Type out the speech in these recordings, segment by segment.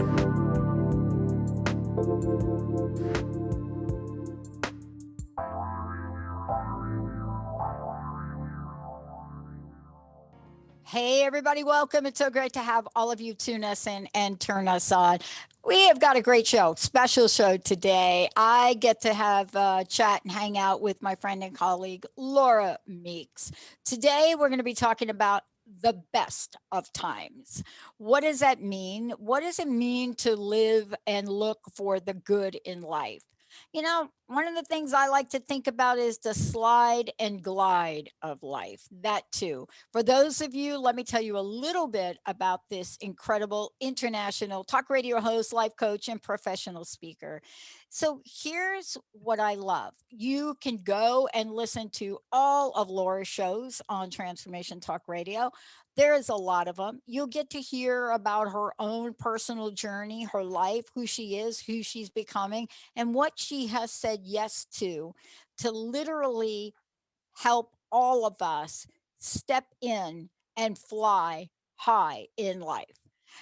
Hey, everybody, welcome. It's so great to have all of you tune us in and turn us on. We have got a great show, special show today. I get to have a chat and hang out with my friend and colleague, Laura Meeks. Today, we're going to be talking about the best of times. What does that mean? What does it mean to live and look for the good in life? You know, one of the things I like to think about is the slide and glide of life, that too. For those of you, let me tell you a little bit about this incredible international talk radio host, life coach, and professional speaker. So here's what I love. You can go and listen to all of Laura's shows on Transformation Talk Radio. There is a lot of them. You'll get to hear about her own personal journey, her life, who she is, who she's becoming, and what she has said yes to literally help all of us step in and fly high in life.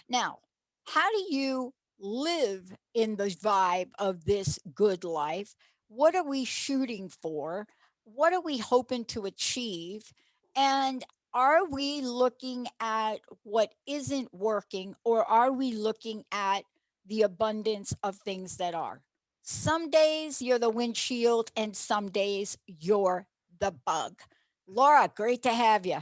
Now, how do you live in the vibe of this good life? What are we shooting for? What are we hoping to achieve? And are we looking at what isn't working, or are we looking at the abundance of things that are? Some days you're the windshield, and some days you're the bug. Laura, great to have you.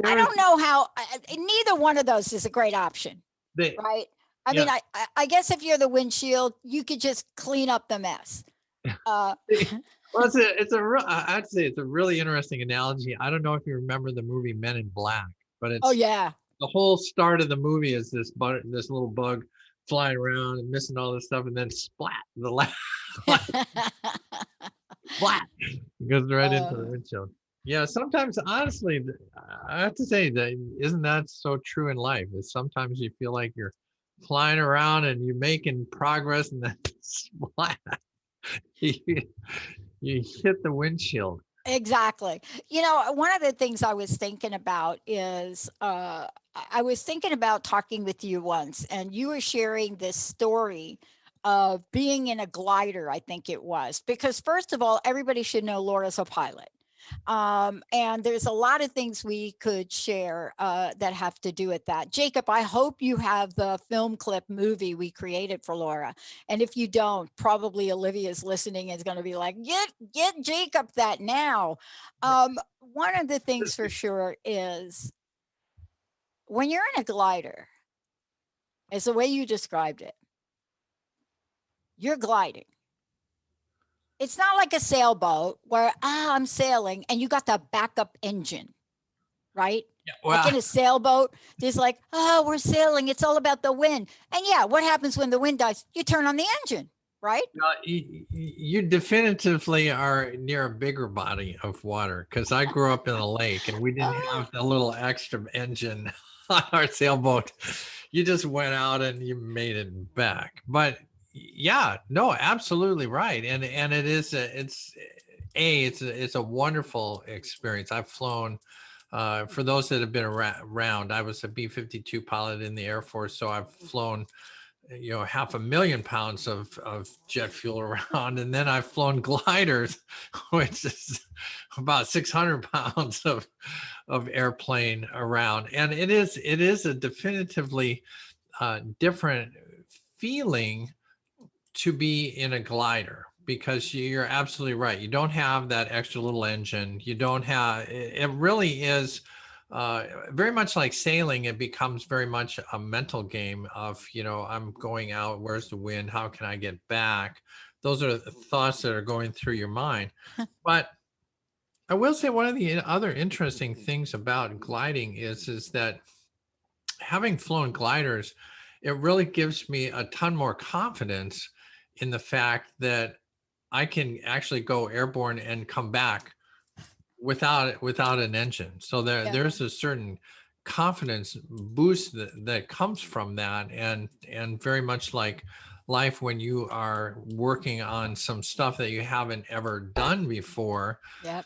I don't know how, neither one of those is a great option, right? I mean, I guess if you're the windshield, you could just clean up the mess. Well, I'd say it's a really interesting analogy. I don't know if you remember the movie Men in Black, but it's yeah. The whole start of the movie is this little bug flying around and missing all this stuff, and then splat, the last splat goes right into the windshield. Yeah, sometimes, honestly, I have to say that isn't that so true in life? Is sometimes you feel like you're flying around and you're making progress, and then splat, you hit the windshield. Exactly. You know, one of the things I was thinking about is I was thinking about talking with you once, and you were sharing this story of being in a glider, I think it was. Because, first of all, everybody should know Laura's a pilot. And there's a lot of things we could share that have to do with that. Jacob, I hope you have the film clip movie we created for Laura. And if you don't, probably Olivia's listening is going to be like, get Jacob that now. One of the things for sure is when you're in a glider, it's the way you described it. You're gliding. It's not like a sailboat where I'm sailing and you got the backup engine, right? Yeah, well, like in a sailboat, there's like, oh, we're sailing. It's all about the wind. And yeah, what happens when the wind dies? You turn on the engine, right? You definitively are near a bigger body of water, because I grew up in a lake and we didn't have the little extra engine on our sailboat. You just went out and you made it back. But yeah, no, absolutely right. And it is it's a wonderful experience. I've flown for those that have been around. I was a B-52 pilot in the Air Force, so I've flown 500,000 pounds of jet fuel around, and then I've flown gliders, which is about 600 pounds of airplane around, and it is a definitively different feeling to be in a glider, because you're absolutely right. You don't have that extra little engine. You don't have, it really is very much like sailing. It becomes very much a mental game of, I'm going out, where's the wind? How can I get back? Those are the thoughts that are going through your mind. But I will say one of the other interesting things about gliding is that having flown gliders, it really gives me a ton more confidence in the fact that I can actually go airborne and come back without an engine. So there's a certain confidence boost that comes from that, and very much like life, when you are working on some stuff that you haven't ever done before. Yep.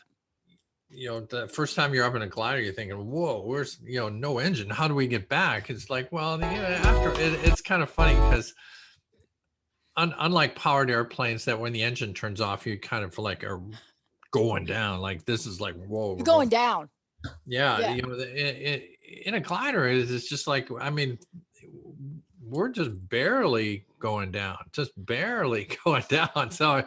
the first time you're up in a glider, you're thinking, whoa, where's, no engine. How do we get back? It's like, well, after it's kind of funny because unlike powered airplanes that when the engine turns off, you kind of like are going down. Like this is like, whoa, You're going down. yeah. Yeah. In a glider, it's just like, I mean, we're just barely going down, just barely going down. So,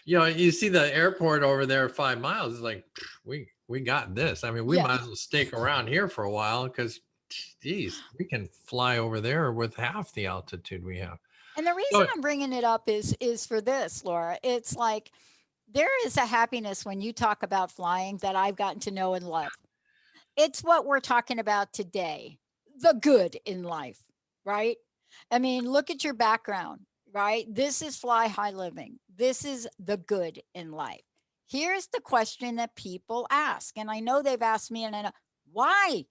you see the airport over there 5 miles. It's like, we got this. I mean, we Yeah. might as well stake around here for a while because, geez, we can fly over there with half the altitude we have. And the reason I'm bringing it up is for this, Laura. It's like there is a happiness when you talk about flying that I've gotten to know and love. It's what we're talking about today, the good in life, right? I mean, look at your background, right? This is fly high living. This is the good in life. Here's the question that people ask. And I know they've asked me, and I know why?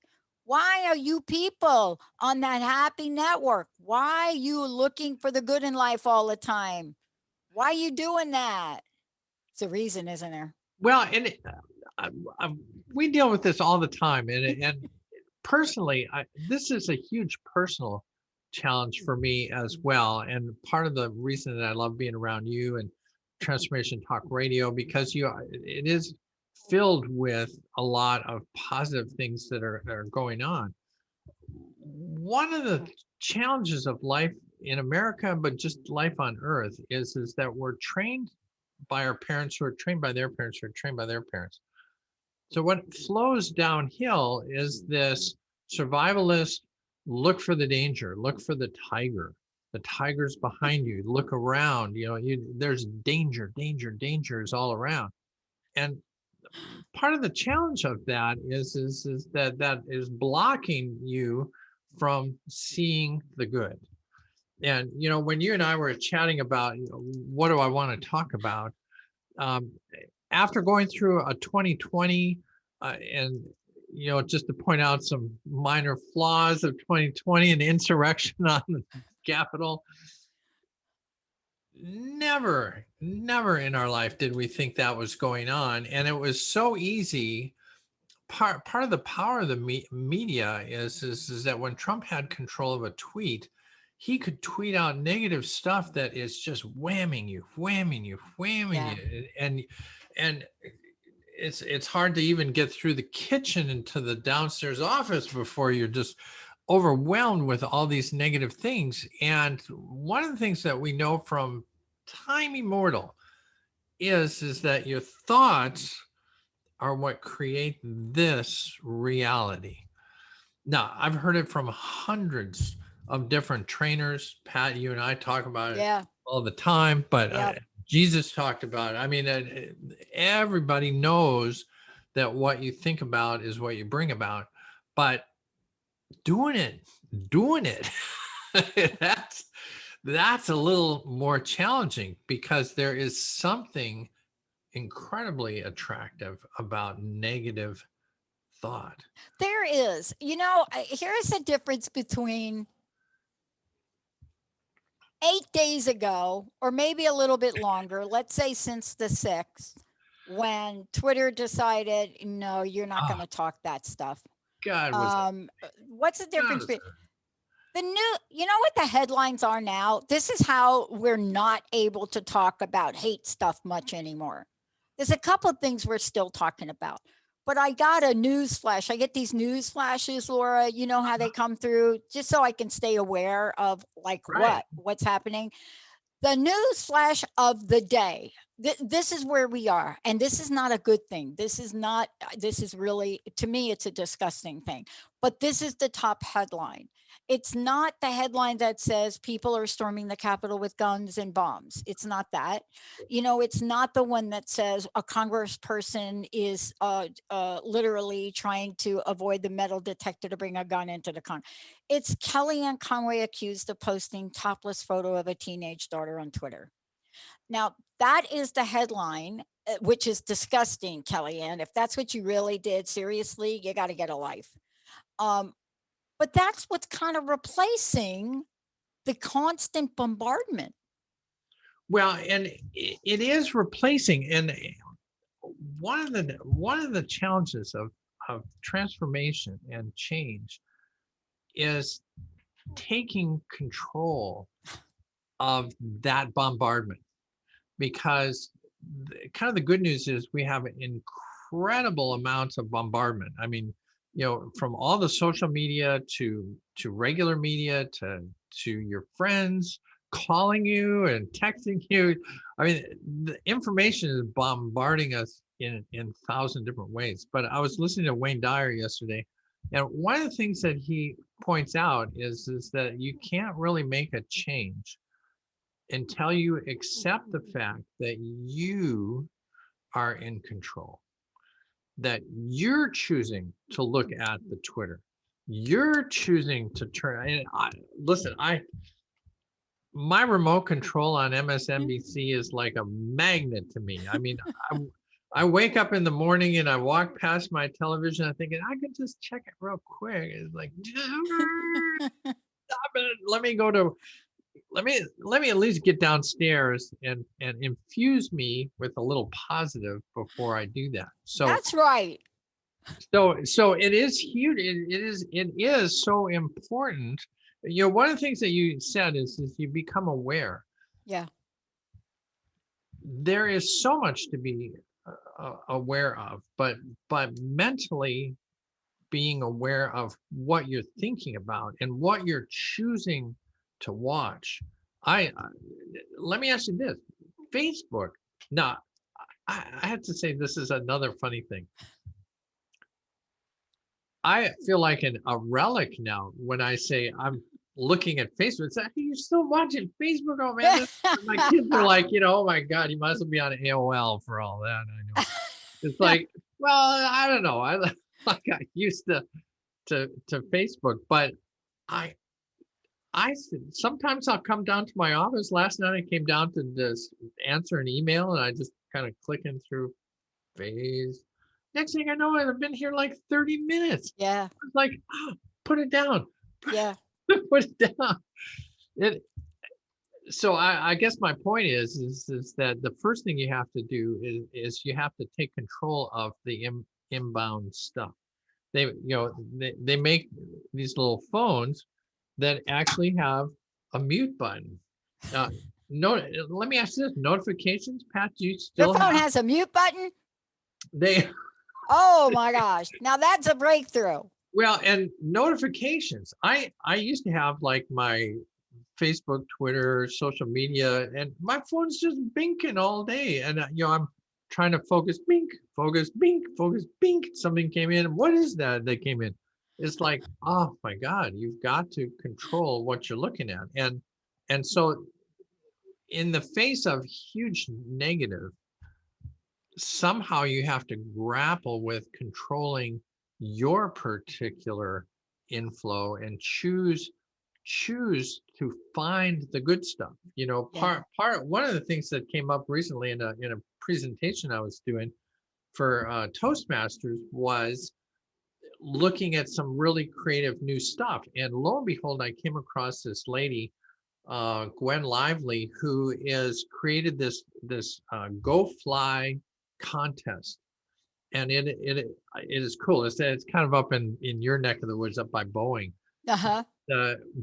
Why are you people on that happy network? Why are you looking for the good in life all the time? Why are you doing that? It's a reason, isn't there? Well, and we deal with this all the time, and personally, this is a huge personal challenge for me as well. And part of the reason that I love being around you and Transformation Talk Radio, because it is filled with a lot of positive things that are going on. One of the challenges of life in America, but just life on Earth, is that we're trained by our parents who are trained by their parents who are trained by their parents. So what flows downhill is this survivalist, look for the danger, look for the tiger. The tiger's behind you. Look around. There's danger is all around. And part of the challenge of that is that is blocking you from seeing the good. And when you and I were chatting about what do I want to talk about, after going through a 2020 and just to point out some minor flaws of 2020 and insurrection on the Capitol, never in our life did we think that was going on. And it was so easy. Part of the power of the media is that when Trump had control of a tweet, he could tweet out negative stuff that is just whamming you, and it's hard to even get through the kitchen into the downstairs office before you're just overwhelmed with all these negative things. And one of the things that we know from time immortal is that your thoughts are what create this reality. Now, I've heard it from hundreds of different trainers. Pat, you and I talk about it all the time, but Jesus talked about it. I mean, everybody knows that what you think about is what you bring about, but doing it, that's a little more challenging because there is something incredibly attractive about negative thought. There is. Here's the difference between 8 days ago, or maybe a little bit longer, let's say since the 6th, when Twitter decided, no, you're not going to talk that stuff. God, what's the difference between the new, what the headlines are now? This is how we're not able to talk about hate stuff much anymore. There's a couple of things we're still talking about. But I got a news flash. I get these news flashes, Laura. You know how they come through, just so I can stay aware of what's happening. The news flash of the day. This is where we are. And this is not a good thing. This is really, to me, it's a disgusting thing. But this is the top headline. It's not the headline that says people are storming the Capitol with guns and bombs. It's not that. It's not the one that says a congressperson is literally trying to avoid the metal detector to bring a gun into the con. It's Kellyanne Conway accused of posting topless photo of a teenage daughter on Twitter. Now, that is the headline, which is disgusting, Kellyanne. If that's what you really did, seriously, you got to get a life. But that's what's kind of replacing the constant bombardment. Well, and it is replacing. And one of the challenges of transformation and change is taking control of that bombardment, because kind of the good news is we have incredible amounts of bombardment. I mean, from all the social media to regular media to your friends calling you and texting you. I mean, the information is bombarding us in 1,000 different ways. But I was listening to Wayne Dyer yesterday, and one of the things that he points out is that you can't really make a change until you accept the fact that you are in control, that you're choosing to look at the Twitter, you're choosing to turn. And listen, my remote control on MSNBC is like a magnet to me. I mean, I wake up in the morning and I walk past my television. I'm thinking I could just check it real quick. It's like, stop it. Let me at least get downstairs and infuse me with a little positive before I do that. So That's right. So it is huge. It is so important. One of the things that you said is you become aware. Yeah. There is so much to be aware of, but mentally being aware of what you're thinking about and what you're choosing to watch. Let me ask you this: Facebook. Now, I have to say this is another funny thing. I feel like a relic now when I say I'm looking at Facebook. It's like, you're still watching Facebook? Oh man, my kids are like, oh my God, you must be on AOL for all that. I know. It's like, well, I don't know. I got used to Facebook, but I sometimes I'll come down to my office. Last night I came down to just answer an email, and I just kind of clicking through Face. Next thing I know, I've been here like 30 minutes. Yeah. It's like, put it down. Yeah. Put it down. So I guess my point is that the first thing you have to do is you have to take control of the inbound stuff. They make these little phones that actually have a mute button. Let me ask you this: notifications, Pat? Do you still Your phone has a mute button? They. Oh my gosh! Now that's a breakthrough. Well, and notifications. I used to have like my Facebook, Twitter, social media, and my phone's just binking all day. And I'm trying to focus, bink, focus, bink, focus, bink. Something came in. What is that came in? It's like, oh my God, you've got to control what you're looking at. And so in the face of huge negative, somehow you have to grapple with controlling your particular inflow and choose to find the good stuff. One of the things that came up recently in a presentation I was doing for Toastmasters was looking at some really creative new stuff. And lo and behold, I came across this lady, Gwen Lively, who is created this Go Fly contest. And it is cool. It's kind of up in your neck of the woods, up by Boeing. Uh-huh.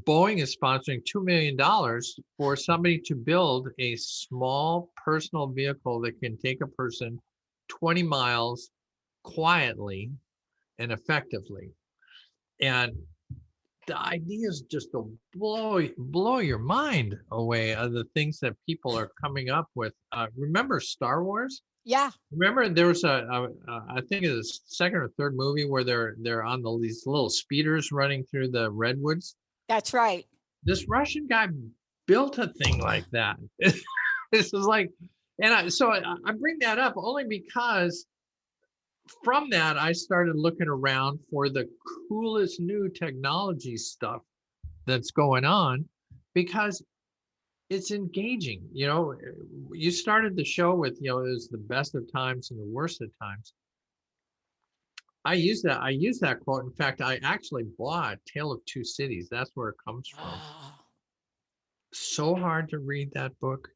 Boeing is sponsoring $2 million for somebody to build a small personal vehicle that can take a person 20 miles quietly and effectively. And the idea is just to blow your mind away of the things that people are coming up with. Remember Star Wars? Yeah. Remember there was I think it was the second or third movie where they're on these little speeders running through the redwoods. That's right. This Russian guy built a thing like that. This is like, and I bring that up only because from that I started looking around for the coolest new technology stuff that's going on, because it's engaging. You started the show with, it was the best of times and the worst of times. I use that quote. In fact, I actually bought Tale of Two Cities. That's where it comes from. So hard to read that book.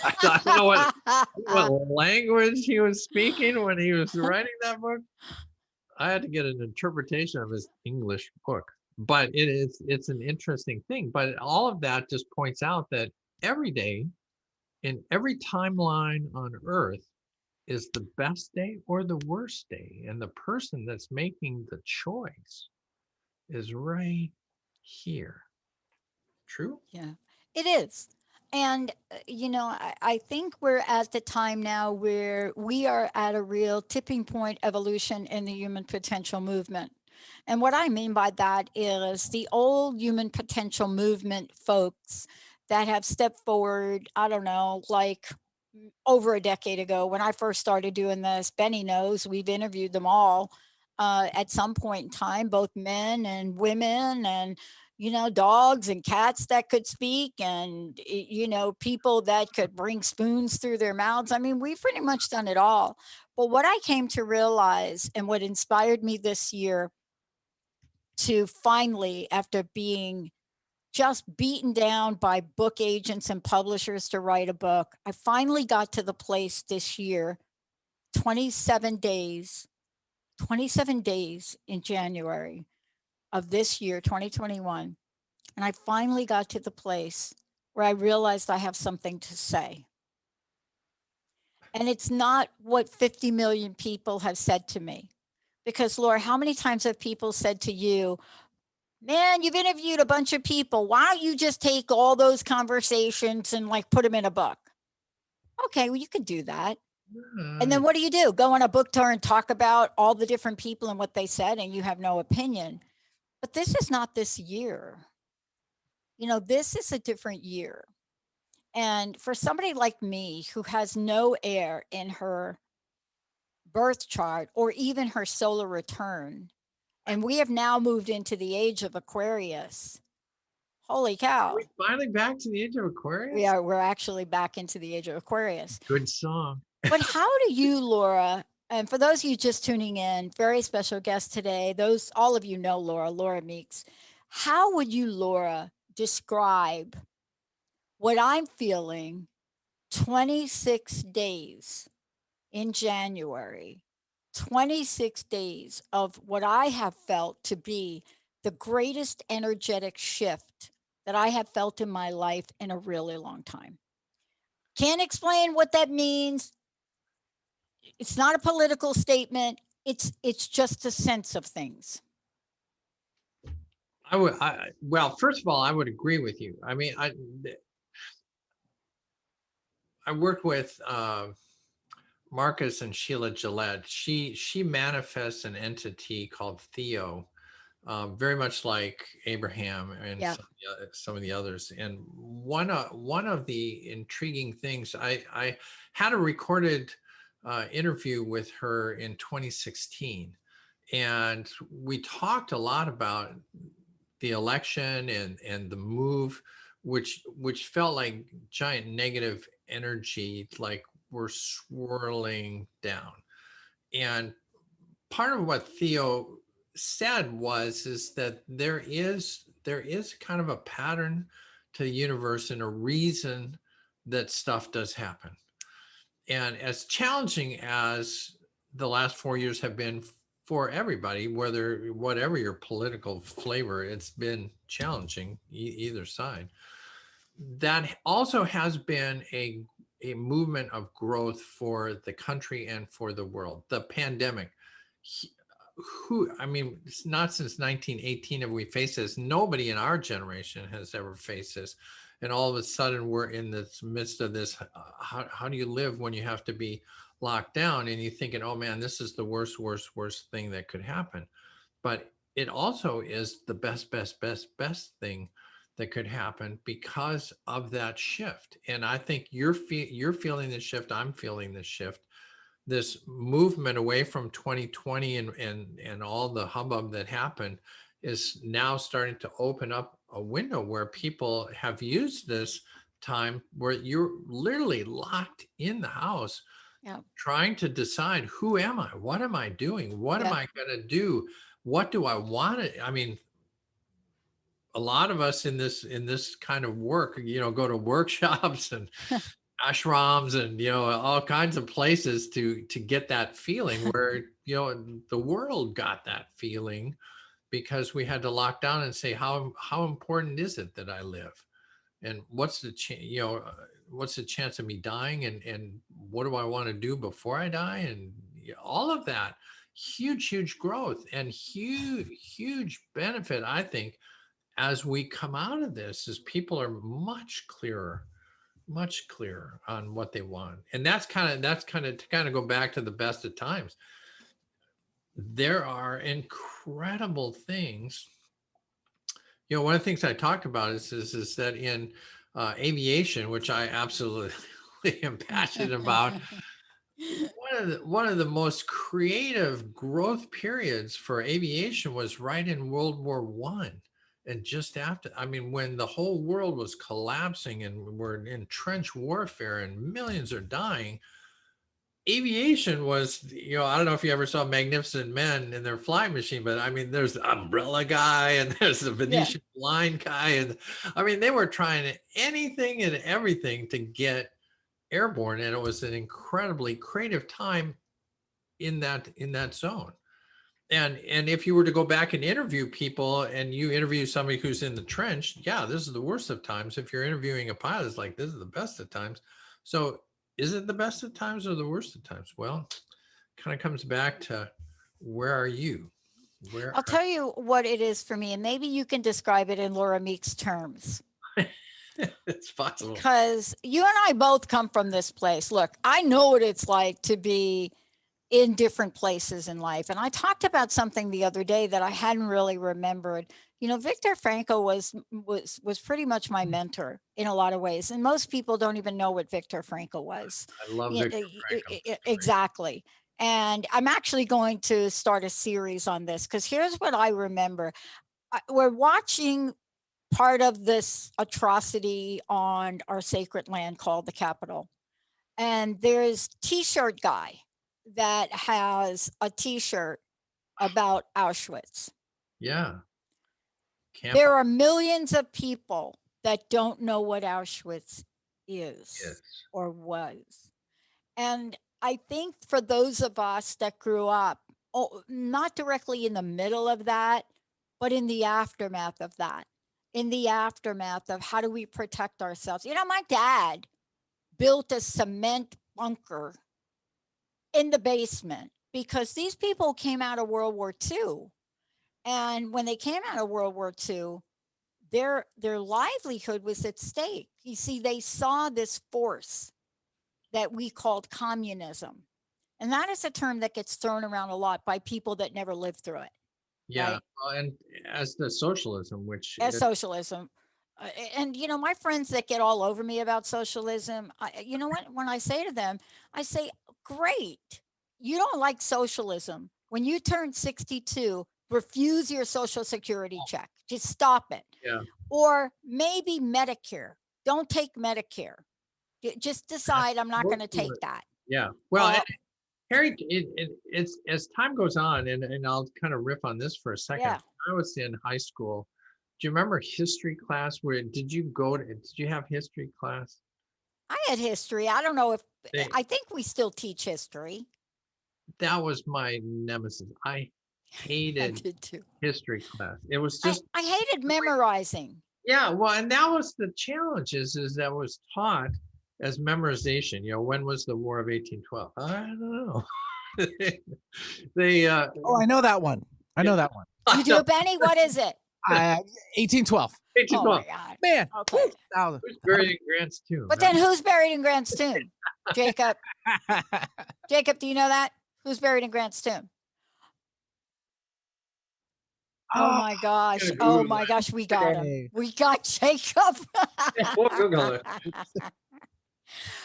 I don't know what language he was speaking when he was writing that book. I had to get an interpretation of his English book. But it's an interesting thing. But all of that just points out that every day in every timeline on Earth is the best day or the worst day. And the person that's making the choice is right here. True? Yeah, it is. And, I think we're at the time now where we are at a real tipping point evolution in the human potential movement. And what I mean by that is the old human potential movement folks that have stepped forward, I don't know, like over a decade ago when I first started doing this. Benny knows we've interviewed them all at some point in time, both men and women, and dogs and cats that could speak, and people that could bring spoons through their mouths. I mean, we've pretty much done it all. But what I came to realize, and what inspired me this year to finally, after being just beaten down by book agents and publishers to write a book, I finally got to the place this year, 27 days, 27 days in January of this year, 2021. And I finally got to the place where I realized I have something to say. And it's not what 50 million people have said to me. Because, Laura, how many times have people said to you, man, you've interviewed a bunch of people. Why don't you just take all those conversations and like put them in a book? Okay, well, you could do that. And then what do? Go on a book tour and talk about all the different people and what they said, and you have no opinion. But this is not this year. This is a different year. And for somebody like me who has no air in her birth chart or even her solar return, and we have now moved into the age of Aquarius. Holy cow. Are we finally back to the age of Aquarius? We're actually back into the age of Aquarius. Good song. But how do you, Laura, and for those of you just tuning in, very special guest today, all of you know Laura Meeks. How would you, Laura, describe what I'm feeling 26 days in January, 26 days of what I have felt to be the greatest energetic shift that I have felt in my life in a really long time? Can't explain what that means. It's not a political statement. It's just a sense of things. Well, first of all, I would agree with you. I mean, I worked with Marcus and Sheila Gillette. She manifests an entity called Theo, very much like Abraham and some of the others. And one of the intriguing things, I had a recorded interview with her in 2016, and we talked a lot about the election and the move, which felt like giant negative energy, like we're swirling down. And part of what Theo said is that there is kind of a pattern to the universe and a reason that stuff does happen. And as challenging as the last 4 years have been for everybody, whatever your political flavor, it's been challenging either side. That also has been a movement of growth for the country and for the world. The pandemic, it's not since 1918 have we faced this. Nobody in our generation has ever faced this. And all of a sudden we're in the midst of this. How do you live when you have to be locked down? And you're thinking, oh man, this is the worst thing that could happen. But it also is the best thing that could happen because of that shift. And I think you're feeling the shift. I'm feeling the shift. This movement away from 2020 and all the hubbub that happened is now starting to open up a window where people have used this time where you're literally locked in the house, trying to decide, who am I? What am I doing? What am I going to do? What do I want to? I mean, a lot of us in this kind of work, go to workshops and ashrams and all kinds of places to get that feeling where the world got that feeling because we had to lock down and say how important is it that I live, and what's the what's the chance of me dying, and what do I want to do before I die, and all of that. Huge growth and huge benefit, I think, as we come out of this, is people are much clearer on what they want. And that's kind of to kind of go back to the best of times. There are incredible things. One of the things I talked about is that in aviation, which I absolutely am passionate about, one of the most creative growth periods for aviation was right in World War One. And just after, I mean, when the whole world was collapsing and we're in trench warfare and millions are dying, aviation was, I don't know if you ever saw Magnificent Men in their flying machine, but I mean, there's the umbrella guy and there's the Venetian blind guy. And I mean, they were trying anything and everything to get airborne. And it was an incredibly creative time in that zone. And if you were to go back and interview people and you interview somebody who's in the trench, yeah, this is the worst of times. If you're interviewing a pilot, it's like, this is the best of times. So is it the best of times or the worst of times? Well, kind of comes back to, where are you? I'll tell you what it is for me, and maybe you can describe it in Laura Meeks terms. It's possible. Because you and I both come from this place. Look, I know what it's like to be in different places in life. And I talked about something the other day that I hadn't really remembered. Viktor Frankl was pretty much my mentor in a lot of ways. And most people don't even know what Viktor Frankl was. I love Viktor Frankl. Exactly. And I'm actually going to start a series on this because here's what I remember. We're watching part of this atrocity on our sacred land called the Capitol. And there's T-shirt guy that has a T-shirt about Auschwitz. Yeah. There are millions of people that don't know what Auschwitz is or was. And I think for those of us that grew up, not directly in the middle of that, but in the aftermath of that, in the aftermath of how do we protect ourselves? My dad built a cement bunker in the basement because these people came out of World War II. And when they came out of World War II, their livelihood was at stake. You see, they saw this force that we called communism. And that is a term that gets thrown around a lot by people that never lived through it. Yeah. Right? And as the socialism, socialism. And, my friends that get all over me about socialism, when I say to them, I say, great, you don't like socialism. When you turn 62, refuse your Social Security check. Just stop it. Yeah. Or maybe Medicare. Don't take Medicare. Just decide I'm not going to take that. Yeah. Well, Harry, it's as time goes on, and I'll kind of riff on this for a second. Yeah. When I was in high school, do you remember history class? Did you have history class? I had history. I don't know I think we still teach history. That was my nemesis. I hated history class. It was just I hated memorizing. Yeah, well, and that was the challenge is that was taught as memorization. When was the War of 1812? I don't know. I know that one. I know that one. You do, Benny? What is it? 1812. 1812. Oh my God. Man. Okay. Who's buried in Grant's tomb? But then who's buried in Grant's tomb? Jacob. Jacob, do you know that? Who's buried in Grant's tomb? Oh my gosh. Oh my gosh. We got him. We got Jacob. We'll Google it.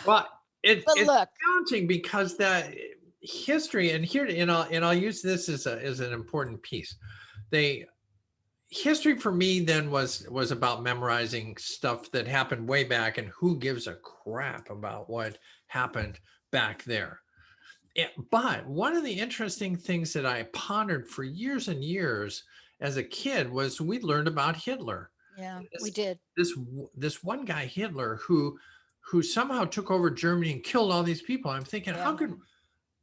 Well, it's look, challenging because that history, and I'll use this as an important piece. History for me then was about memorizing stuff that happened way back, and who gives a crap about what happened back there. But one of the interesting things that I pondered for years and years as a kid was we learned about Hitler. Yeah, we did. This one guy, Hitler, who who somehow took over Germany and killed all these people. I'm thinking, Yeah.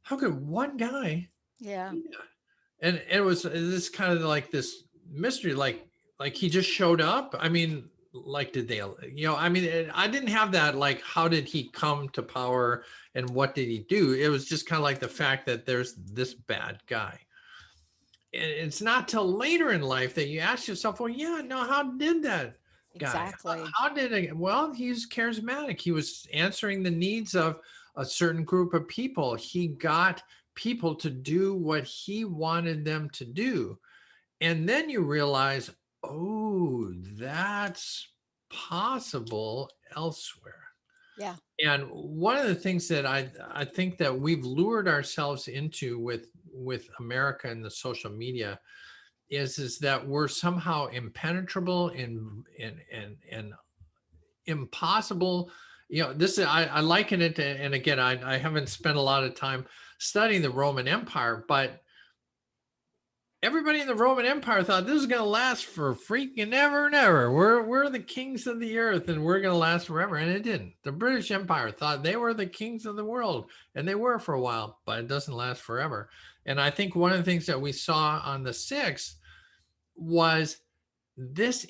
how could one guy Yeah. do that? And it was this kind of like this mystery, like he just showed up. I mean, like, did they, I mean, I didn't have that, like, how did he come to power and what did he do? It was just kind of like the fact that there's this bad guy. And it's not till later in life that you ask yourself, well, yeah, no, how did that guy? Exactly. How did it? Well, he's charismatic. He was answering the needs of a certain group of people. He got people to do what he wanted them to do. And then you realize, oh, that's possible elsewhere. Yeah. And one of the things that I think that we've lured ourselves into with America and the social media is that we're somehow impenetrable and impossible. This is, I liken it to, and again, I haven't spent a lot of time studying the Roman Empire, but everybody in the Roman Empire thought this is going to last for freaking ever and ever. We're the kings of the earth and we're going to last forever. And it didn't. The British Empire thought they were the kings of the world, and they were for a while, but it doesn't last forever. And I think one of the things that we saw on the 6th was this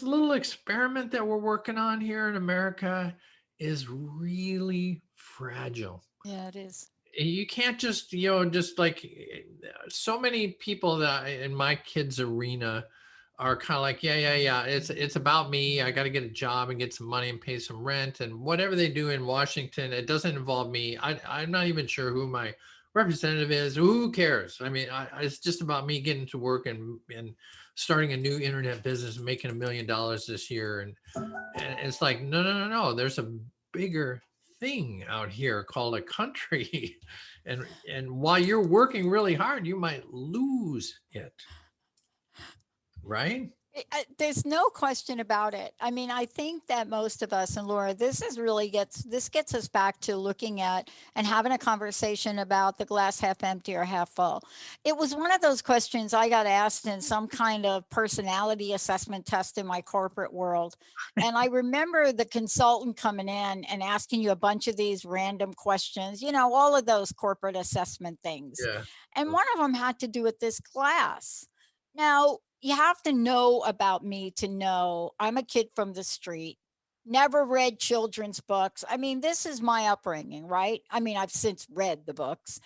little experiment that we're working on here in America is really fragile. Yeah, it is. You can't just, just like so many people that in my kids' arena are kind of like, yeah. It's about me. I got to get a job and get some money and pay some rent, and whatever they do in Washington, it doesn't involve me. I'm not even sure who my representative is. Who cares? I mean, it's just about me getting to work and starting a new internet business and making $1 million this year. And it's like, no. There's a bigger thing out here called a country. and while you're working really hard, you might lose it. Right? There's no question about it. I mean, I think that most of us, and Laura, this gets us back to looking at and having a conversation about the glass half empty or half full. It was one of those questions I got asked in some kind of personality assessment test in my corporate world. And I remember the consultant coming in and asking you a bunch of these random questions, all of those corporate assessment things. Yeah. And one of them had to do with this glass. Now, you have to know about me to know I'm a kid from the street, never read children's books. I mean, this is my upbringing, right? I mean, I've since read the books.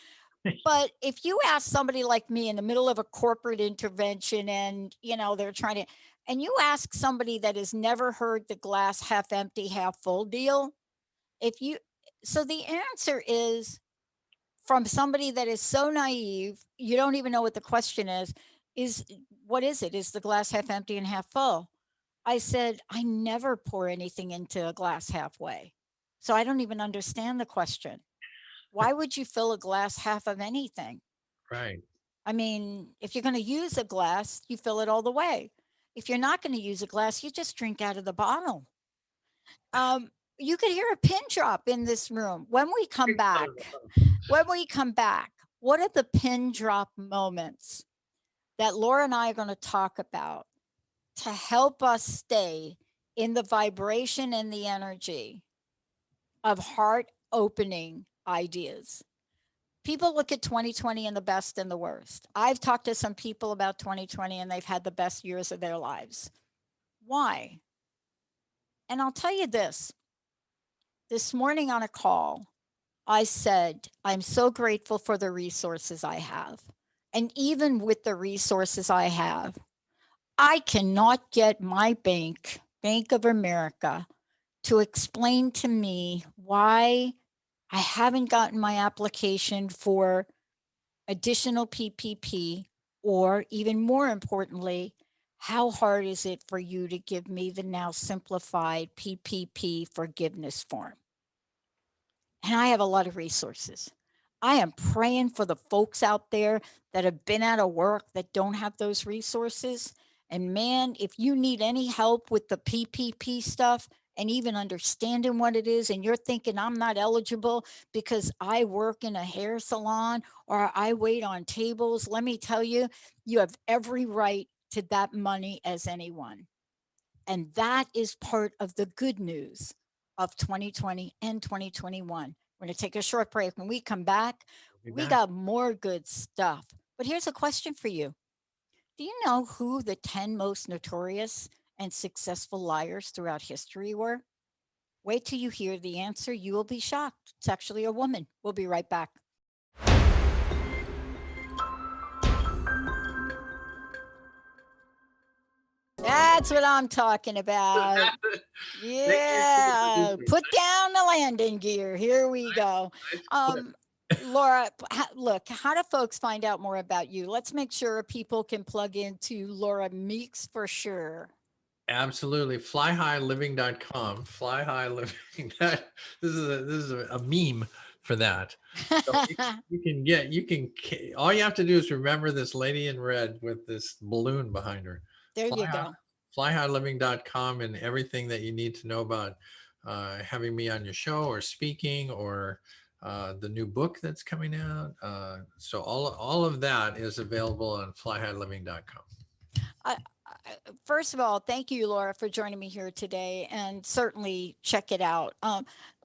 But if you ask somebody like me in the middle of a corporate intervention and, they're trying to, and you ask somebody that has never heard the glass half empty, half full deal, so the answer is from somebody that is so naive, you don't even know what the question is what is it? Is the glass half empty and half full? I said, I never pour anything into a glass halfway. So I don't even understand the question. Why would you fill a glass half of anything? Right. I mean, if you're going to use a glass, you fill it all the way. If you're not going to use a glass, you just drink out of the bottle. You could hear a pin drop in this room. When we come back, what are the pin drop moments that Laura and I are going to talk about to help us stay in the vibration and the energy of heart opening ideas? People look at 2020 and the best and the worst. I've talked to some people about 2020 and they've had the best years of their lives. Why? And I'll tell you this morning on a call, I said, I'm so grateful for the resources I have. And even with the resources I have, I cannot get my Bank of America, to explain to me why I haven't gotten my application for additional PPP, or even more importantly, how hard is it for you to give me the now simplified PPP forgiveness form? And I have a lot of resources. I am praying for the folks out there that have been out of work that don't have those resources. And man, if you need any help with the PPP stuff and even understanding what it is, and you're thinking I'm not eligible because I work in a hair salon or I wait on tables, let me tell you, you have every right to that money as anyone. And that is part of the good news of 2020 and 2021. We're going to take a short break. When we come back, We'll be we back. got more good stuff. But here's a question for you. Do you know who the 10 most notorious and successful liars throughout history were? Wait till you hear the answer. You will be shocked. It's actually a woman. We'll be right back. That's what I'm talking about. Thank you for Yeah, introducing. put down the landing gear. Here we go. Nice clip. Laura, look, how do folks find out more about you? Let's make sure people can plug into Laura Meeks for sure. Absolutely. Flyhighliving.com. Flyhighliving. This is a meme for that. So all you have to do is remember this lady in red with this balloon behind her. There Fly you High- go. Flyhighliving.com and everything that you need to know about having me on your show or speaking or the new book that's coming out. So all of that is available on flyhighliving.com. First of all, thank you, Laura, for joining me here today, and certainly check it out.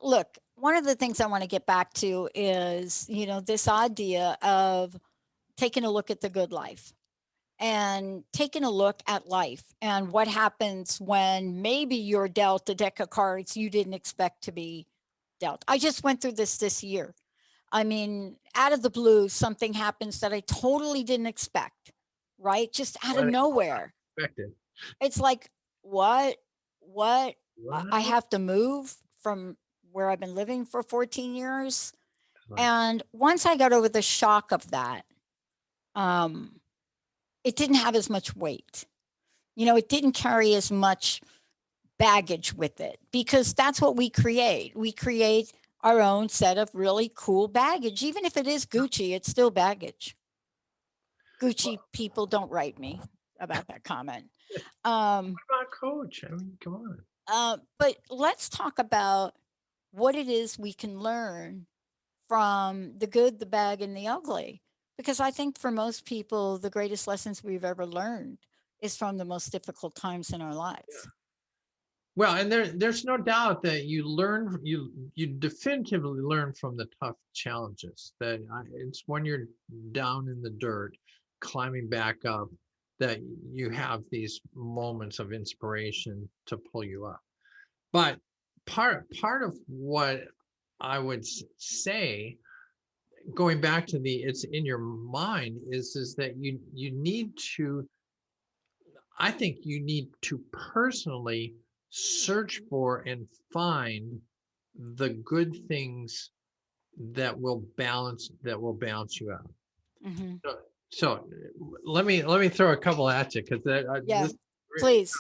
Look, one of the things I want to get back to is, this idea of taking a look at the good life and taking a look at life and what happens when maybe you're dealt a deck of cards you didn't expect to be dealt. I just went through this year. I mean, out of the blue, something happens that I totally didn't expect, right? Just out of nowhere. Expected. It's like, what? I What? have to move from where I've been living for 14 years. Right. And once I got over the shock of that, it didn't have as much weight. It didn't carry as much baggage with it because that's what we create. We create our own set of really cool baggage. Even if it is Gucci, it's still baggage. Gucci people don't write me about that comment. What about Coach? I mean, come on. But let's talk about what it is we can learn from the good, the bad, and the ugly. Because I think for most people, the greatest lessons we've ever learned is from the most difficult times in our lives. Yeah. Well, and there's no doubt that you definitively learn from the tough challenges. It's when you're down in the dirt, climbing back up, that you have these moments of inspiration to pull you up. But part of what I would say, going back to it's in your mind, is that you need to. I think you need to personally search for and find the good things that will balance you out. Mm-hmm. So let me throw a couple at you because please.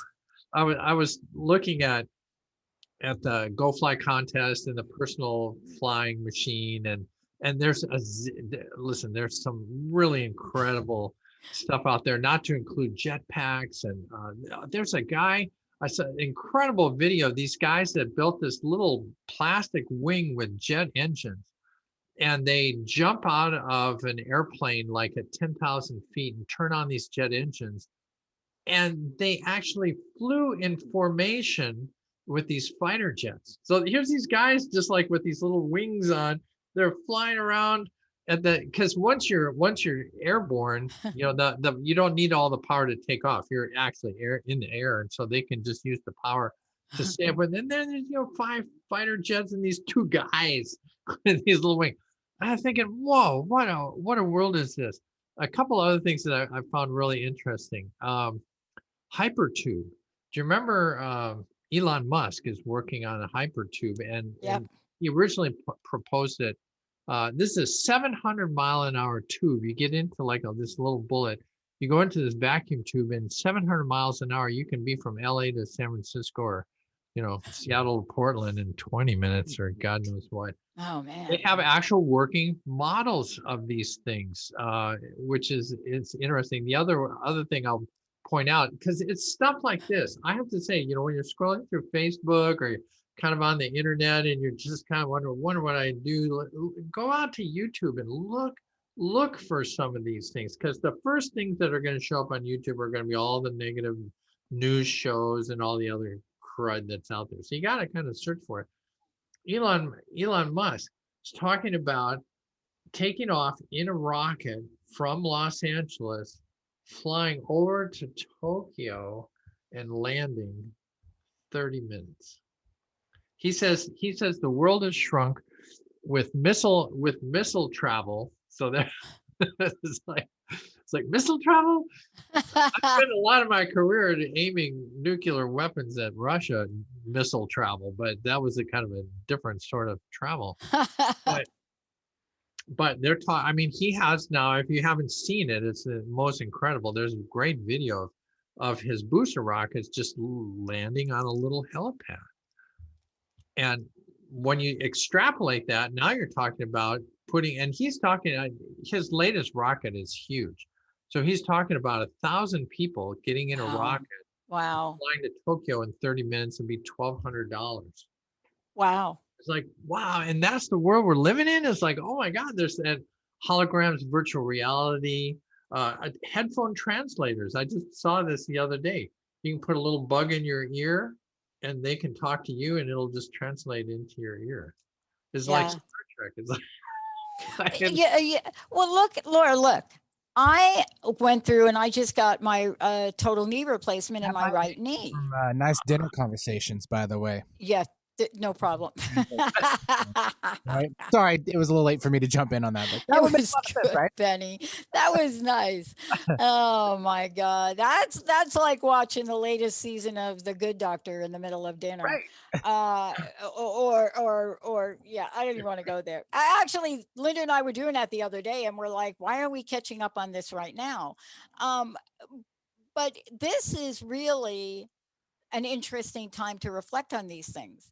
I was looking at the Go Fly contest and the personal flying machine and there's there's some really incredible stuff out there, not to include jetpacks. And there's a guy, I saw an incredible video of these guys that built this little plastic wing with jet engines, and they jump out of an airplane like at 10,000 feet and turn on these jet engines. And they actually flew in formation with these fighter jets. So here's these guys just like with these little wings on, they're flying around because once you're airborne, you don't need all the power to take off. You're actually in the air, and so they can just use the power to stay up. And then there's 5 fighter jets and these 2 guys with these little wings. I'm thinking, whoa, what a world is this? A couple other things that I found really interesting. Hypertube. Do you remember Elon Musk is working on a hypertube, and he originally proposed it. This is a 700-mile-an-hour tube. You get into this little bullet. You go into this vacuum tube, and 700 miles an hour, you can be from LA to San Francisco or, Seattle to Portland in 20 minutes or God knows what. Oh man. They have actual working models of these things, which it's interesting. The other thing I'll point out, because it's stuff like this. I have to say, when you're scrolling through Facebook or you're kind of on the internet and you're just kind of wonder what I do, go out to YouTube and look for some of these things, because the first things that are going to show up on YouTube are going to be all the negative news shows and all the other crud that's out there. So you got to kind of search for it. Elon Musk is talking about taking off in a rocket from Los Angeles, flying over to Tokyo and landing 30 minutes. He says the world has shrunk with missile travel. So that it's like missile travel. I spent a lot of my career aiming nuclear weapons at Russia, missile travel, but that was a kind of a different sort of travel. But they're talking. I mean, he has now. If you haven't seen it, it's the most incredible. There's a great video of his booster rockets just landing on a little helipad. And when you extrapolate that, now you're talking about putting. And he's talking. His latest rocket is huge, so he's talking about 1,000 people getting in a rocket, wow, flying to Tokyo in 30 minutes and be $1,200. Wow. It's like, wow. And that's the world we're living in. It's like, oh my God, there's that holograms, virtual reality, headphone translators. I just saw this the other day. You can put a little bug in your ear and they can talk to you and it'll just translate into your ear. It's like Star Trek. It's like, yeah. Well, look, Laura, look. I went through and I just got my total knee replacement in my right knee. Nice dinner conversations, by the way. Yeah, no problem. Right. Sorry, it was a little late for me to jump in on that. But That was good, right? Benny. That was nice. Oh my God, that's like watching the latest season of The Good Doctor in the middle of dinner. Right. Or yeah, I don't even want to go there. Actually, Linda and I were doing that the other day, and we're like, why are we catching up on this right now? But this is really an interesting time to reflect on these things,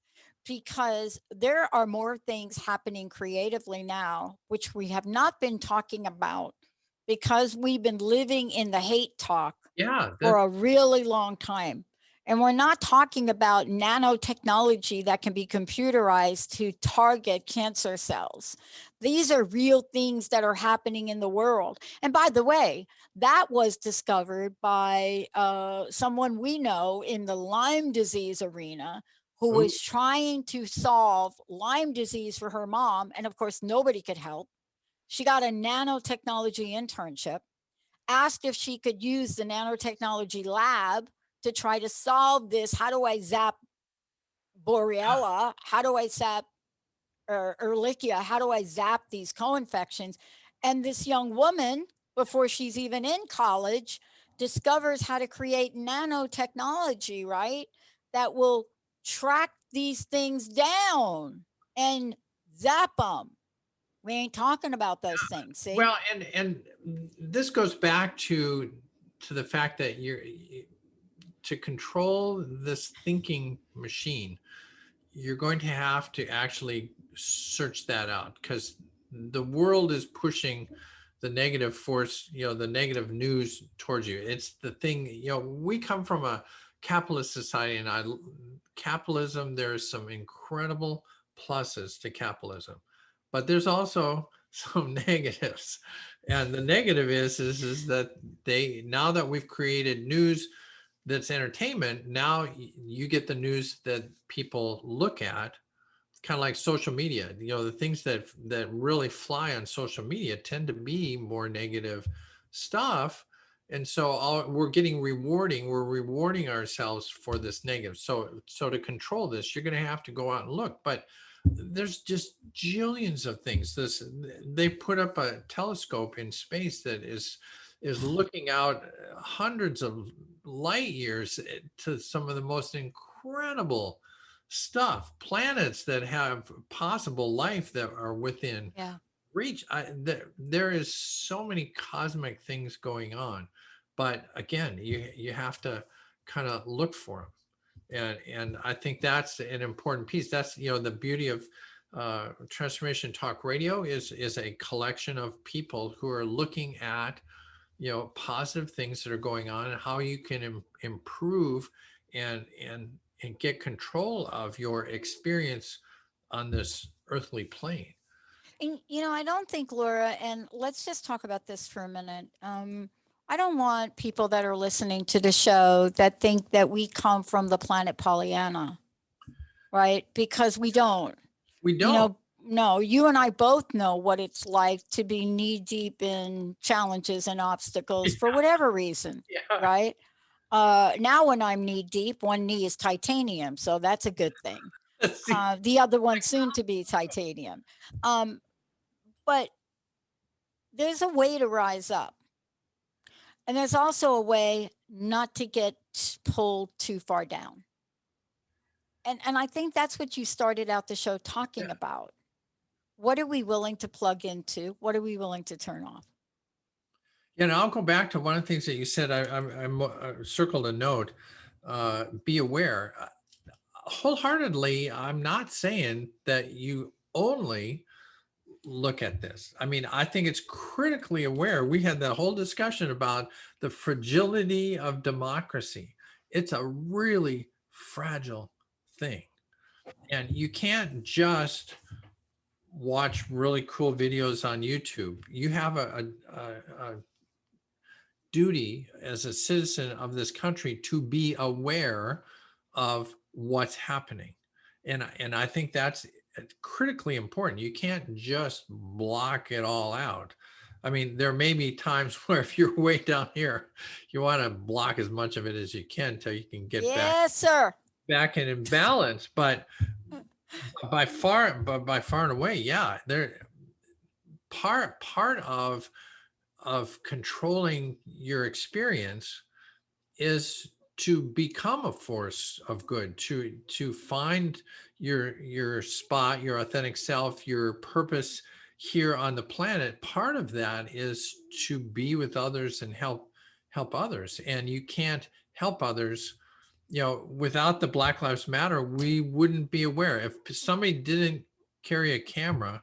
because there are more things happening creatively now, which we have not been talking about because we've been living in the hate talk for a really long time. And we're not talking about nanotechnology that can be computerized to target cancer cells. These are real things that are happening in the world. And by the way, that was discovered by someone we know in the Lyme disease arena, who was trying to solve Lyme disease for her mom. And of course, nobody could help. She got a nanotechnology internship, asked if she could use the nanotechnology lab to try to solve this. How do I zap Borrelia? How do I zap Ehrlichia? How do I zap these co-infections? And this young woman, before she's even in college, discovers how to create nanotechnology, right? That will track these things down and zap them. We ain't talking about those things. See? Well, and this goes back to the fact that to control this thinking machine, you're going to have to actually search that out, because the world is pushing the negative force, the negative news towards you. It's the thing, we come from a capitalist society, and capitalism, there's some incredible pluses to capitalism, but there's also some negatives. And the negative is that now that we've created news that's entertainment, now you get the news that people look at, kind of like social media. The things that really fly on social media tend to be more negative stuff. And so we're rewarding ourselves for this negative. So to control this, you're going to have to go out and look. But there's just jillions of things. They put up a telescope in space that is looking out hundreds of light years to some of the most incredible stuff, planets that have possible life that are within reach. There is so many cosmic things going on, but again, you have to kind of look for them. And I think that's an important piece. That's the beauty of Transformation Talk Radio is a collection of people who are looking at positive things that are going on and how you can improve and get control of your experience on this earthly plane. And I don't think, Laura, and let's just talk about this for a minute. I don't want people that are listening to the show that think that we come from the planet Pollyanna, right? Because we don't. We You don't. know, no, you and I both know what it's like to be knee deep in challenges and obstacles for whatever reason, Yeah. right? Now when I'm knee deep, one knee is titanium, so that's a good thing. See, The other one soon to be titanium. But there's a way to rise up. And there's also a way not to get pulled too far down. And I think that's what you started out the show talking about. What are we willing to plug into? What are we willing to turn off? and I'll go back to one of the things that you said. I circled a note. Be aware. Wholeheartedly, I'm not saying that you only look at this. I mean, I think it's critically aware. We had that whole discussion about the fragility of democracy. It's a really fragile thing. And you can't just watch really cool videos on YouTube. You have a duty as a citizen of this country to be aware of what's happening. And I think that's critically important. You can't just block it all out. I mean, there may be times where if you're way down here, you want to block as much of it as you can until you can get Yes, sir. back in balance. But by far and away, yeah, there part of controlling your experience is to become a force of good, to find your spot, your authentic self, your purpose here on the planet. Part of that is to be with others and help others. And you can't help others, without the Black Lives Matter. We wouldn't be aware. If somebody didn't carry a camera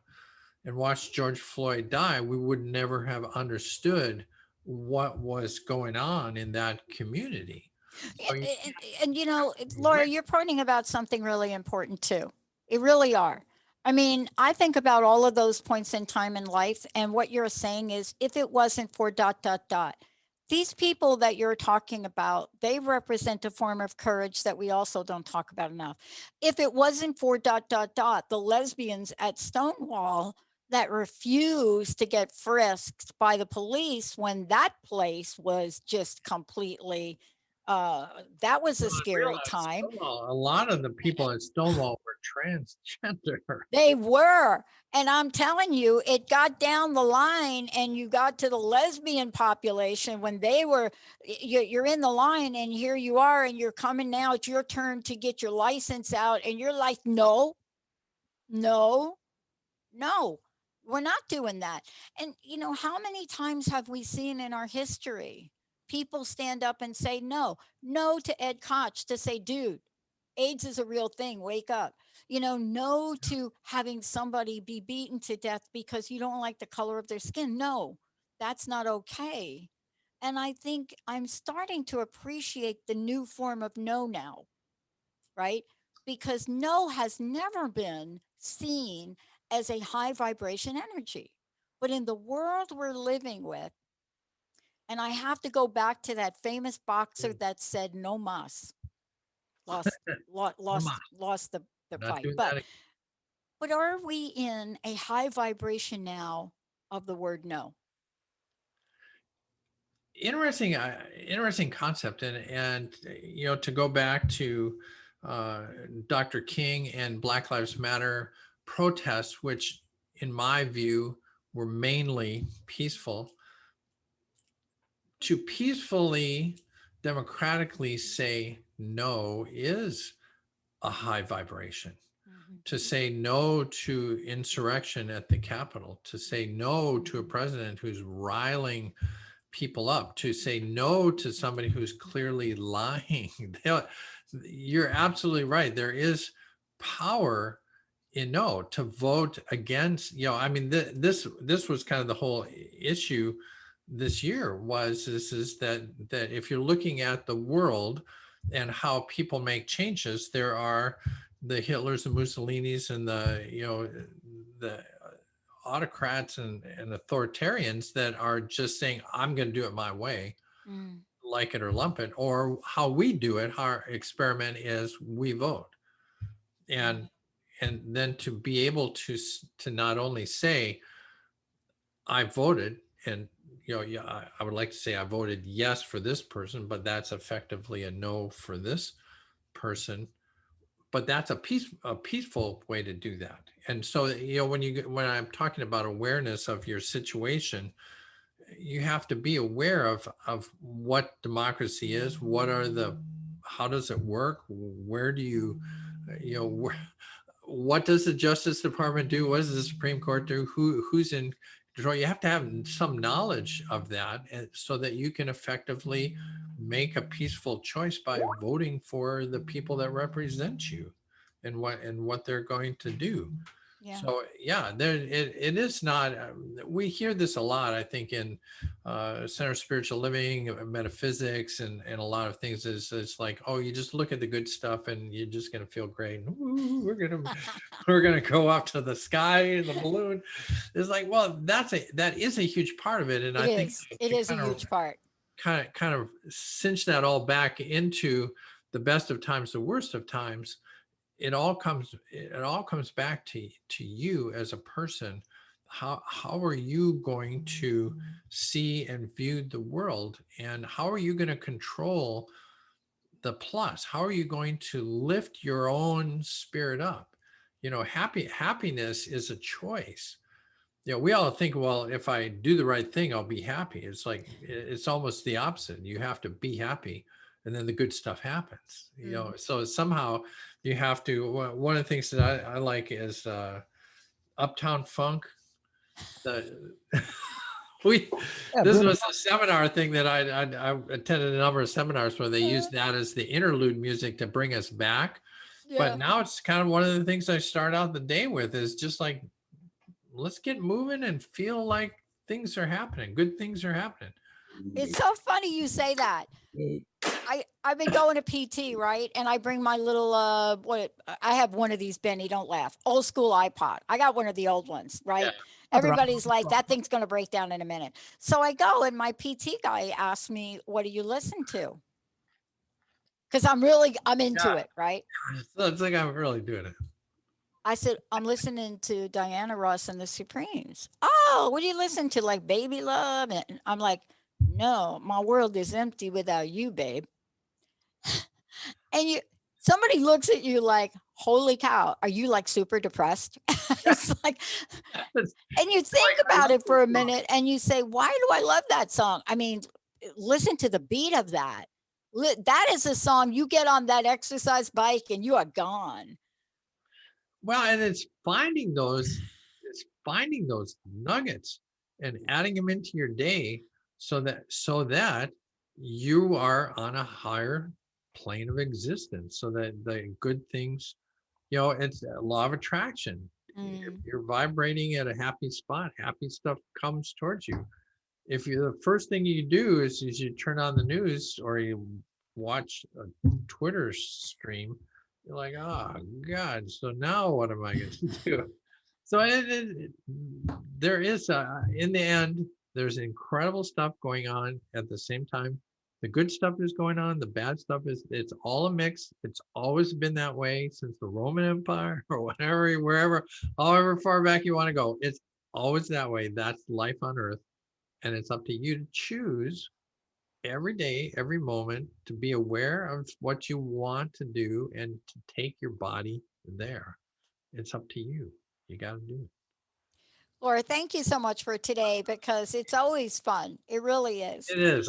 and watch George Floyd die, we would never have understood what was going on in that community. So Laura, you're pointing about something really important too. It really are. I mean, I think about all of those points in time in life, and what you're saying is, if it wasn't for dot dot dot, these people that you're talking about, they represent a form of courage that we also don't talk about enough. If it wasn't for dot dot dot, the lesbians at Stonewall that refused to get frisked by the police when that place was just completely that was a scary time. A lot of the people at Stonewall were transgender. They were. And I'm telling you, it got down the line and you got to the lesbian population when they were, you're in the line and here you are and you're coming now. It's your turn to get your license out. And you're like, no, no, no, we're not doing that. And, how many times have we seen in our history people stand up and say no, no to Ed Koch, to say, dude, AIDS is a real thing. Wake up. No to having somebody be beaten to death because you don't like the color of their skin. No, that's not okay. And I think I'm starting to appreciate the new form of no now, right? Because no has never been seen as a high vibration energy. But in the world we're living with, and I have to go back to that famous boxer that said no mas, lost the Not fight. doing But that. but are we in a high vibration now of the word no? Interesting concept. And to go back to Dr. King and Black Lives Matter protests, which in my view were mainly peaceful, to peacefully, democratically say no is a high vibration. To say no to insurrection at the Capitol, to say no to a president who's riling people up, to say no to somebody who's clearly lying. You're absolutely right. There is power in no. To vote against, I mean, this was kind of the whole issue this year was is that if you're looking at the world and how people make changes, there are the Hitlers and Mussolinis and the autocrats and authoritarians that are just saying, I'm going to do it my way, like it or lump it. Or how we do it, our experiment is we vote. And and then to be able to not only say, I voted, and yeah, I would like to say I voted yes for this person, but that's effectively a no for this person. But that's a peaceful way to do that. And so, when I'm talking about awareness of your situation, you have to be aware of what democracy is. How does it work? Where do you, what does the Justice Department do? What does the Supreme Court do? Who's in control? You have to have some knowledge of that, and so that you can effectively make a peaceful choice by voting for the people that represent you, and what they're going to do. Yeah. So yeah, it is not. We hear this a lot, I think, in Center of Spiritual Living, metaphysics, and a lot of things. It's like, oh, you just look at the good stuff, and you're just gonna feel great. Ooh, we're gonna go up to the sky in the balloon. It's like, well, that is a huge part of it, and I think it is a huge part. Kind of cinch that all back into the best of times, the worst of times. It all comes back to you as a person. How are you going to see and view the world, and how are you going to control the plus? How are you going to lift your own spirit up? Happiness is a choice. We all think, well, if I do the right thing, I'll be happy. It's like, it's almost the opposite. You have to be happy, and then the good stuff happens. So somehow you have to. One of the things that I like is Uptown Funk. This was a seminar thing that I attended a number of seminars where they used that as the interlude music to bring us back. Yeah. But now it's kind of one of the things I start out the day with, is just like, let's get moving and feel like things are happening. Good things are happening. It's so funny you say that. I've been going to PT, right? And I bring my little, I have one of these, Benny, don't laugh, old school iPod. I got one of the old ones, right? Yeah. Everybody's like, that thing's going to break down in a minute. So I go, and my PT guy asked me, what do you listen to? Because I'm into it, right? So it's like, I'm really doing it. I said, I'm listening to Diana Ross and the Supremes. Oh, what do you listen to? Like Baby Love? And I'm like, no, my world is empty without you, babe. And somebody looks at you like, holy cow, are you like super depressed? It's like, and you think about it for a minute and you say, why do I love that song? I mean, listen to the beat of that. That is a song you get on that exercise bike and you are gone. Well, and it's finding those nuggets and adding them into your day so that you are on a higher plane of existence, so that the good things, it's a law of attraction. If you're vibrating at a happy spot, happy stuff comes towards you. If the first thing you do is you turn on the news or you watch a Twitter stream, you're like, oh God, so now what am I going to do? So there is, in the end, there's incredible stuff going on at the same time. The good stuff is going on. The bad stuff it's all a mix. It's always been that way since the Roman Empire or whatever, wherever, however far back you want to go. It's always that way. That's life on Earth. And it's up to you to choose every day, every moment, to be aware of what you want to do and to take your body there. It's up to you. You got to do it. Laura, thank you so much for today, because it's always fun. It really is. It is.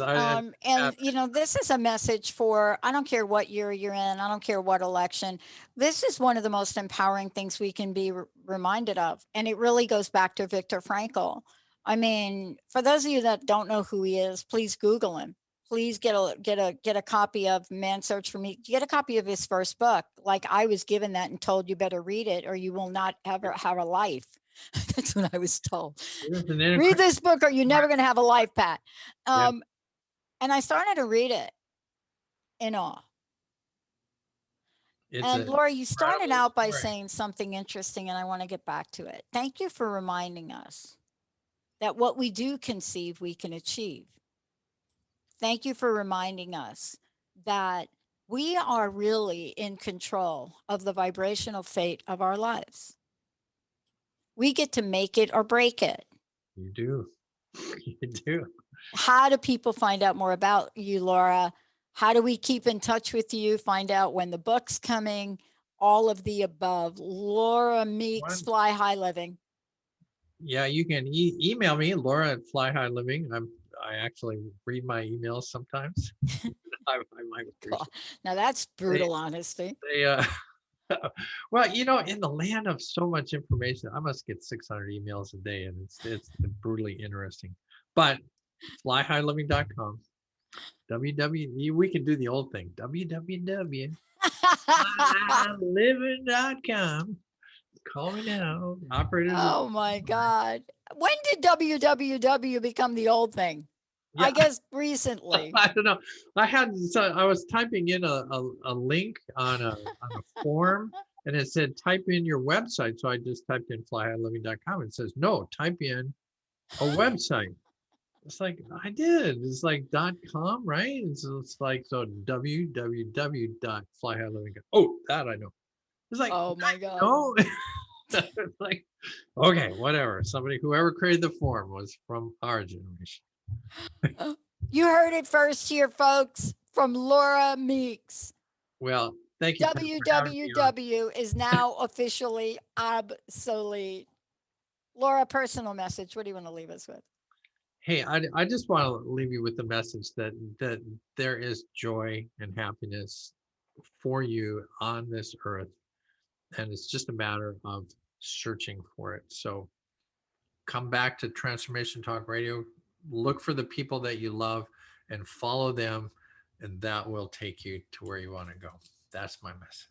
This is a message for, I don't care what year you're in. I don't care what election. This is one of the most empowering things we can be reminded of. And it really goes back to Viktor Frankl. I mean, for those of you that don't know who he is, please Google him. Please get a copy of Man's Search for Meaning. Get a copy of his first book. Like, I was given that and told you better read it or you will not ever have a life. That's what I was told. Read this book or you're never going to have a life, Pat. And I started to read it in awe. And Laura, you started out by saying something interesting, and I want to get back to it. Thank you for reminding us that what we do conceive, we can achieve. Thank you for reminding us that We are really in control of the vibrational fate of our lives. We get to make it or break it. You do. You do. How do people find out more about you, Laura? How do we keep in touch with you? Find out when the book's coming, all of the above. Laura Meeks, Fly High Living. Yeah, you can email me, Laura at Fly High Living. I actually read my emails sometimes. I might appreciate Now that's brutal honesty. they well, you know, in the land of so much information, I must get 600 emails a day, and it's brutally interesting. But flyhighliving.com, we can do the old thing, www.flyhighliving.com. Call me now, operator. Oh my God. When did www become the old thing? Yeah. I guess recently. I don't know. I was typing in a link on a form, and it said type in your website. So I just typed in flyhighliving.com. It says no, type in a website. It's like I did. It's like .com, right? It's like so www.flyhighliving. Oh, that I know. It's like, oh my God. no. It's like, okay, whatever. Whoever created the form was from our generation. You heard it first here, folks, from Laura Meeks. Well, thank you. www is now officially obsolete. Laura, personal message. What do you want to leave us with? Hey, I just want to leave you with the message that there is joy and happiness for you on this earth, and it's just a matter of searching for it. So come back to Transformation Talk Radio, look for the people that you love and follow them, and that will take you to where you want to go. That's my message.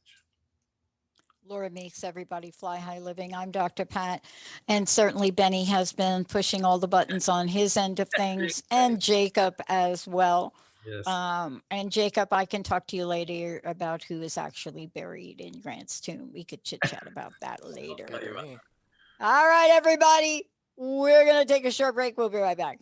Laura Meeks, everybody, Fly High Living. I'm Dr. Pat, and certainly Benny has been pushing all the buttons on his end of things, and Jacob as well. Yes. And Jacob, I can talk to you later about who is actually buried in Grant's tomb. We could chit chat about that later. All right, everybody, we're going to take a short break. We'll be right back.